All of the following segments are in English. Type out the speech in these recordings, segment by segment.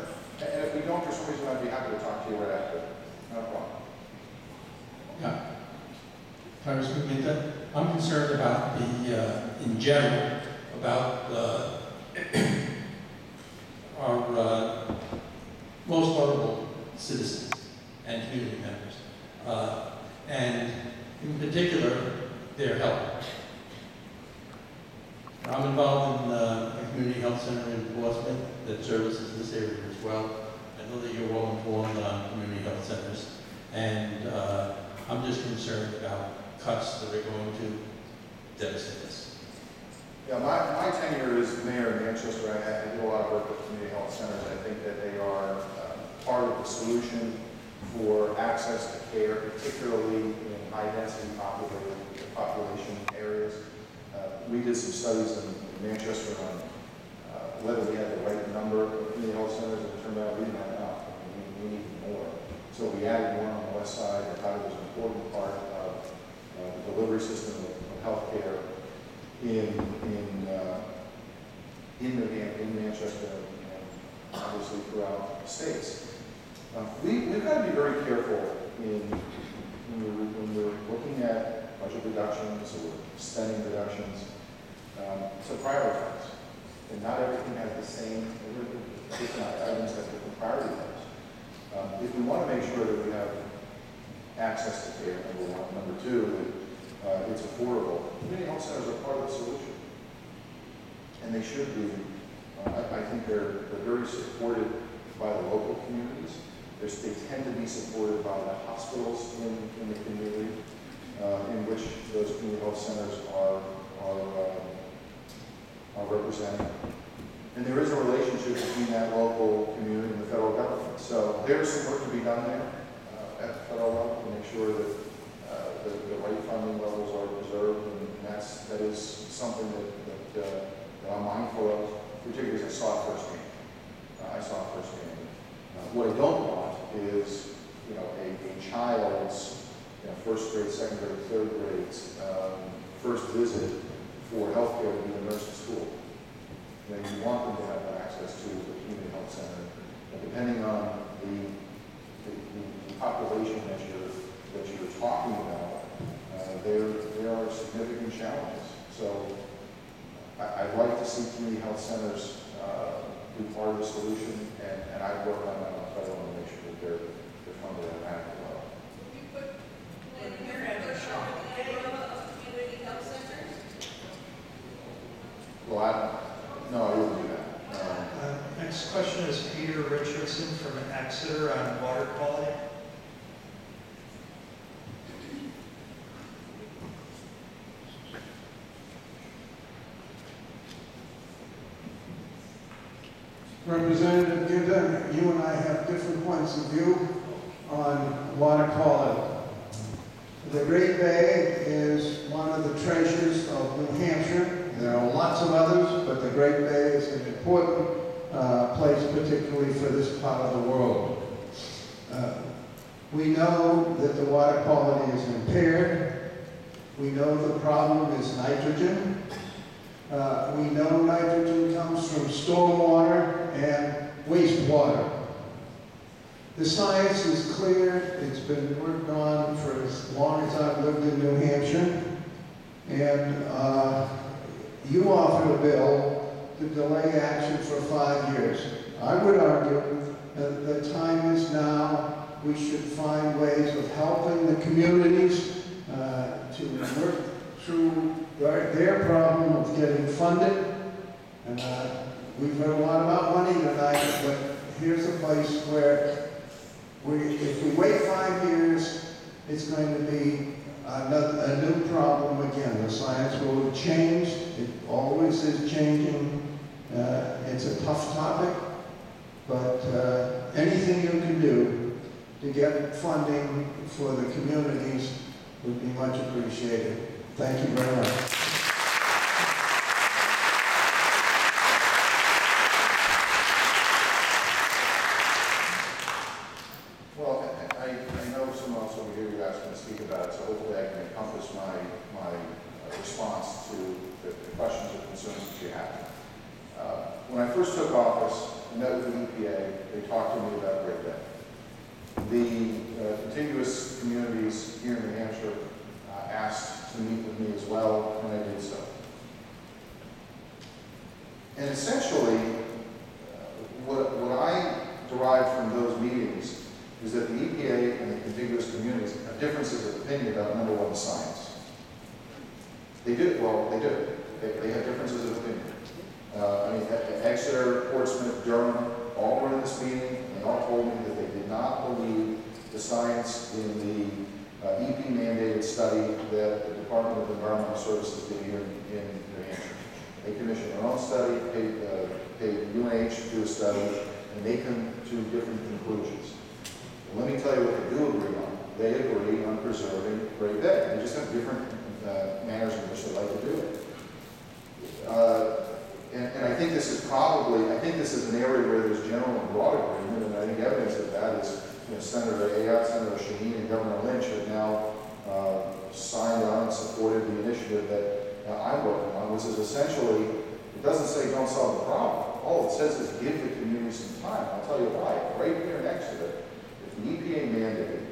Sure. And if we don't, for some reason, I'd be happy to talk to you right after. No problem. Yeah. Congressman Guinta, I'm concerned about the, in general, about our most vulnerable citizens and community members, and in particular, their health. I'm involved in a community health center in Portsmouth that services this area as well. I know that you're well informed on community health centers, and I'm just concerned about cuts that are going to devastate us. Yeah, my tenure as mayor in Manchester, I do a lot of work with community health centers. I think that they are part of the solution for access to care, particularly in high-density population areas. We did some studies in Manchester on whether we had the right number of community health centers, and it turned out we didn't have enough. We needed more. So we added one on the west side. I thought it was an important part of the delivery system of healthcare in Manchester and obviously throughout the states. We've got to be very careful when we're looking at budget reductions or spending reductions to prioritize. And not everything has the same, different items have different priority levels. If we want to make sure that we have access to care, number one. Number two, that it's affordable. Community health centers are part of the solution. And they should be. I think they're very supported by the local communities. They tend to be supported by the hospitals in the community in which those community health centers are representing. And there is a relationship between that local community and the federal government. So there's some work to be done there at the federal level to make sure that the right funding levels are preserved, and that is something that I'm mindful of, particularly as I saw it firsthand. What I don't want is, a child's first grade, second grade, third grade first visit for healthcare to be the nurse's school. You want them to have access to the community health center, and depending on the population that you're talking about, there are significant challenges. So I'd like to see community health centers be part of the solution, and I'd work on that on the federal and make sure that they're funded at an adequate level. Would you put in your community health centers? Well, no, I wouldn't do that. Next question is Peter Richardson from Exeter on water quality. Representative Guinta, you and I have different points of view on water quality. The Great Bay is one of the treasures of New Hampshire. There are lots of others, but the Great Bay is an important place, particularly for this part of the world. We know that the water quality is impaired. We know the problem is nitrogen. We know nitrogen comes from stormwater and wastewater. The science is clear. It's been worked on for as long as I've lived in New Hampshire. And you offered a bill to delay action for 5 years. I would argue that the time is now. We should find ways of helping the communities to work through their problem of getting funded. And we've heard a lot about money tonight, but here's a place where if we wait 5 years, it's going to be a new problem again. The science will have changed. It always is changing. It's a tough topic, but anything you can do to get funding for the communities would be much appreciated. Thank you very much. Well, I know someone else over here you asked me to speak about it, so hopefully I can encompass my response to the questions or concerns that you have. When I first took office, I met with the EPA, they talked to me about Great Bay. The contiguous communities here in New Hampshire asked to meet with me as well, and I did so. And essentially, what I derived from those meetings is that the EPA and the contiguous communities have differences of opinion about, number one, the science. They do, well, they do. They have differences of opinion. I mean, Exeter, Portsmouth, Durham, all were in this meeting, and they all told me that they did not believe the science in the EP mandated study that the Department of Environmental Services did here in New Hampshire. They commissioned their own study, paid UNH to do a study, and they come to different conclusions. And let me tell you what they do agree on. They agree on preserving Great Bay. They just have different manners in which they like to do it. And I think this is probably, I think this is an area where there's general and broad agreement, and I think evidence of that is, Senator Ayotte, Senator Shaheen, and Governor Lynch have now signed on and supported the initiative that I'm working on, which is essentially, it doesn't say don't solve the problem. All it says is give the community some time. I'll tell you why. Right here next to it, if the EPA mandated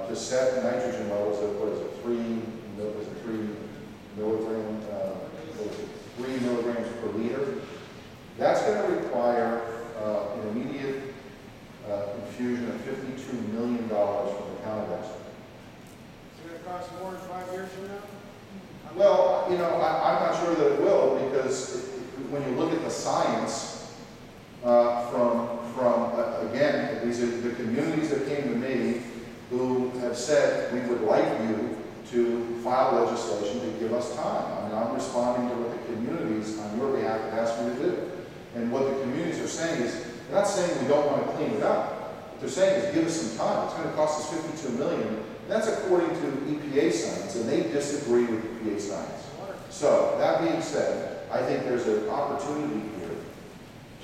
to set nitrogen levels at, what is it, 3 milligrams per liter, that's going to require an immediate infusion of $52 million from the town of Exeter. It's going to cost more in 5 years from now? Well, I'm not sure that it will, because when you look at the science again, these are the communities that came to me who have said, we would like you to file legislation to give us time. I mean, I'm responding to what the communities on your behalf have asked me to do. And what the communities are saying is, they're not saying we don't want to clean it up. What they're saying is, give us some time. It's going to cost us $52 million. That's according to EPA science, and they disagree with EPA science. So, that being said, I think there's an opportunity here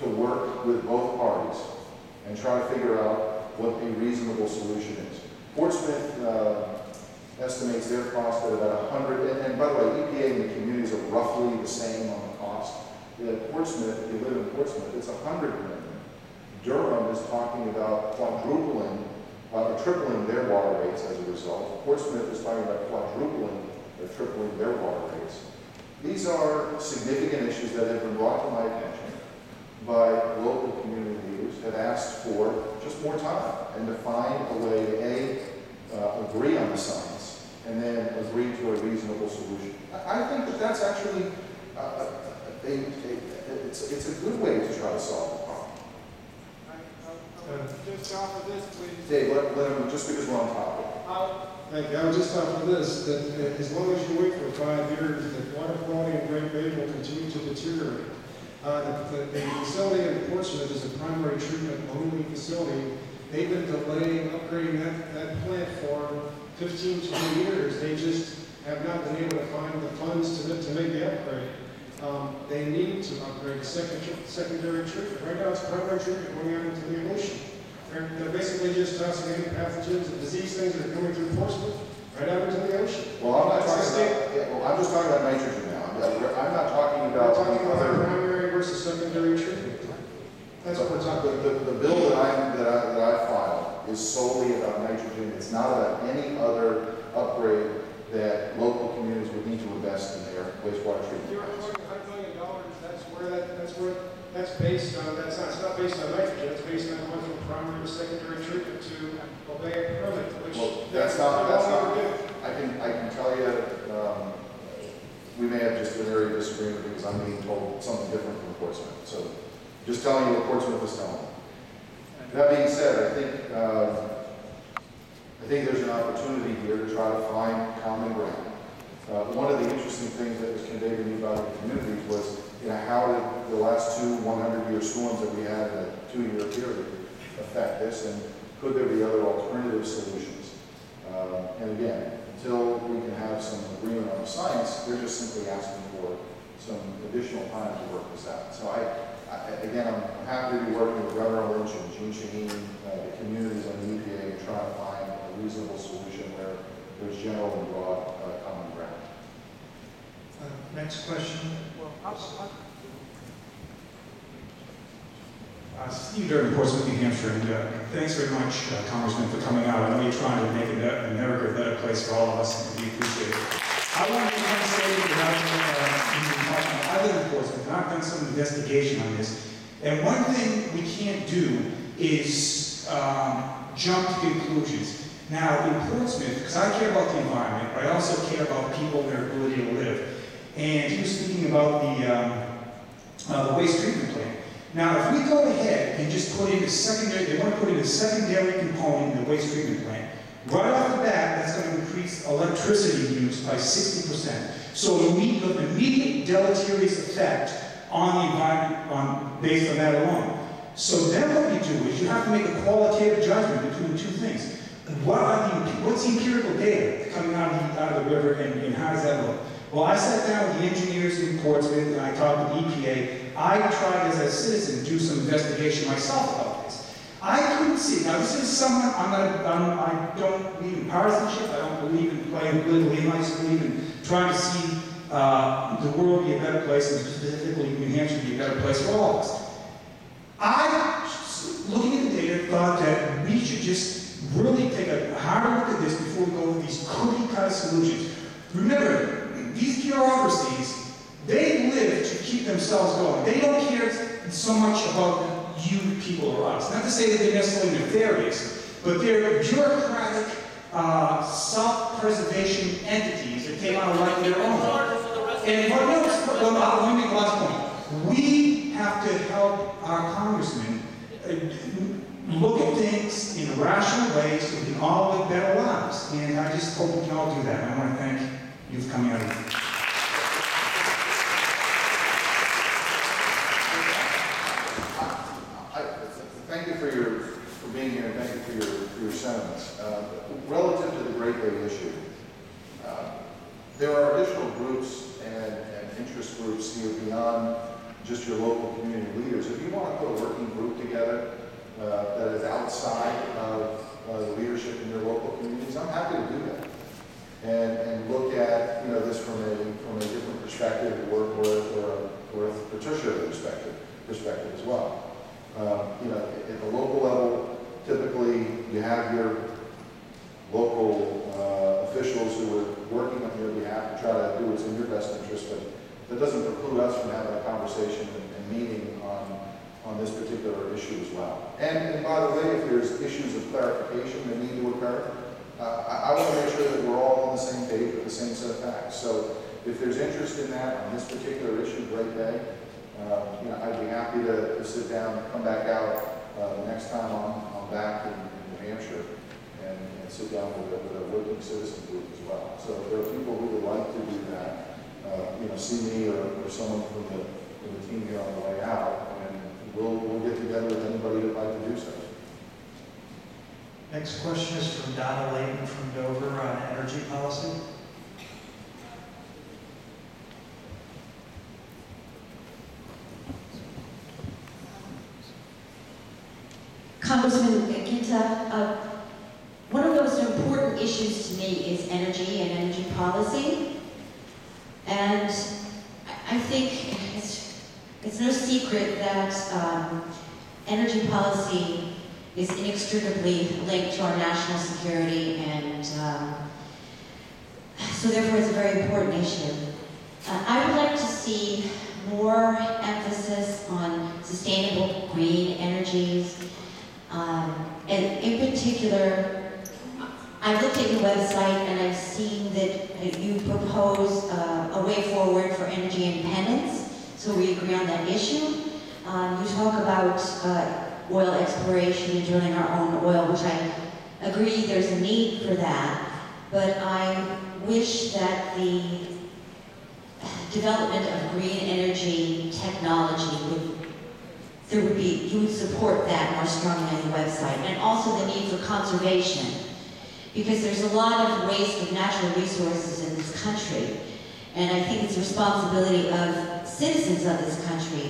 to work with both parties and try to figure out what a reasonable solution is. Portsmouth estimates their cost at about 100, and by the way, EPA and the communities are roughly the same on the cost. Portsmouth, if you live in Portsmouth, it's 100 million. Durham is talking about quadrupling, tripling their water rates as a result. Portsmouth is talking about quadrupling or tripling their water rates. These are significant issues that have been brought to my attention by local community leaders have asked for just more time and to find a way to agree on the science and then agree to a reasonable solution. I think that that's actually it's a good way to try to solve the problem. Just off of this, please. Dave, let him, just because we're on topic. Thank you. I would just offer this, that as long as you wait for 5 years, that water quality in Great Bay will continue to deteriorate. The facility in Portsmouth is a primary treatment only facility. They've been delaying upgrading that plant for 15, 20 years. They just have not been able to find the funds to make the upgrade. They need to upgrade secondary treatment. Right now it's primary treatment going out into the ocean. They're basically just tossing any pathogens and disease things that are coming through Portsmouth right out into the ocean. Well, I'm just talking about nitrogen now. I'm not talking We're about talking about other. primary versus secondary treatment. That's what we're talking about. The bill that I filed is solely about nitrogen. It's not about any other upgrade that local communities would need to invest in their wastewater treatment You're plants. talking $100 million, That's based on, it's not based on nitrogen, it's based on going from primary to secondary treatment to obey a permit, which Well, they're that's no not, longer doing. I can tell you, we may have just an area of disagreement because I'm being told something different from Portsmouth. So, just telling you what Portsmouth is telling me. That being said, I think there's an opportunity here to try to find common ground. One of the interesting things that was conveyed to me by the communities was, how did the last two 100-year storms that we had in a 2-year period affect this, and could there be other alternative solutions? And again, until we can have some agreement on the science, they're just simply asking for some additional time to work this out. So I'm happy to be working with Governor Lynch and Gene Shaheen, the communities on the EPA, and trying to find a reasonable solution where there's general and broad common ground. Next question. Steve Durden, Portsmouth, New Hampshire, and thanks very much, Congressman, for coming out. I know you're trying to make America a better place for all of us, and we appreciate it. I want to say that I live in Portsmouth, and I've done some investigation on this, and one thing we can't do is jump to conclusions. Now, in Portsmouth, because I care about the environment, but I also care about people and their ability to live. And he was speaking about the waste treatment plant. Now, if we go ahead and just put in a secondary, they want to put in a secondary component in the waste treatment plant, right off the bat, that's going to increase electricity use by 60%. So it'll meet an immediate deleterious effect on the environment based on that alone. So then what you do is you have to make a qualitative judgment between two things. What's the empirical data coming out of the river, and how does that look? Well, I sat down with the engineers in Portsmouth and I talked with the EPA. I tried as a citizen to do some investigation myself about this. I couldn't see. Now, this is someone, I don't believe in partisanship. I don't believe in playing political game. I just believe in trying to see the world be a better place, and specifically New Hampshire be a better place for all of us. I, looking at the data, thought that we should just really take a harder look at this before we go with these cookie-cutter solutions. Remember, these bureaucracies, they live to keep themselves going. They don't care so much about you people or us. Not to say that they're necessarily nefarious, but they're bureaucratic, self-preservation entities that take on a life of their own. And let me make the last point. We have to help our congressmen look at things in a rational way so we can all live better lives. And I just hope we can all do that. And I want to thank you for coming out here. Thank you for being here, and thank you for your sentiments. Relative to the Great Bay issue, there are additional groups and interest groups here beyond just your local community leaders. If you want to put a working group together that is outside of the leadership in your local communities, I'm happy to do that. And look at this from a different perspective, work with Patricia perspective as well. At the local level, typically you have your local officials who are working on your behalf to try to do what's in your best interest, but that doesn't preclude us from having a conversation and meeting on this particular issue as well. And by the way, if there's issues of clarification that need to occur, I want to make sure that we're all on the same page with the same set of facts. So if there's interest in that on this particular issue, Great Bay, I'd be happy to sit down, come back out the next time I'm back in New Hampshire and sit down with a working citizen group as well. So if there are people who would like to do that, see me or someone from the team here on the way out, and we'll get together with anybody that'd like to do so. Next question is from Donna Layton from Dover on energy policy. Congressman Guinta, one of the most important issues to me is energy and energy policy. And I think it's no secret that energy policy is inextricably linked to our national security, and so therefore it's a very important issue. I would like to see more emphasis on sustainable green energies, and in particular, I've looked at your website and I've seen that you propose a way forward for energy independence, so we agree on that issue. You talk about oil exploration and drilling our own oil, which I agree there's a need for that, but I wish that the development of green energy technology you would support that more strongly on the website, and also the need for conservation, because there's a lot of waste of natural resources in this country, and I think it's the responsibility of citizens of this country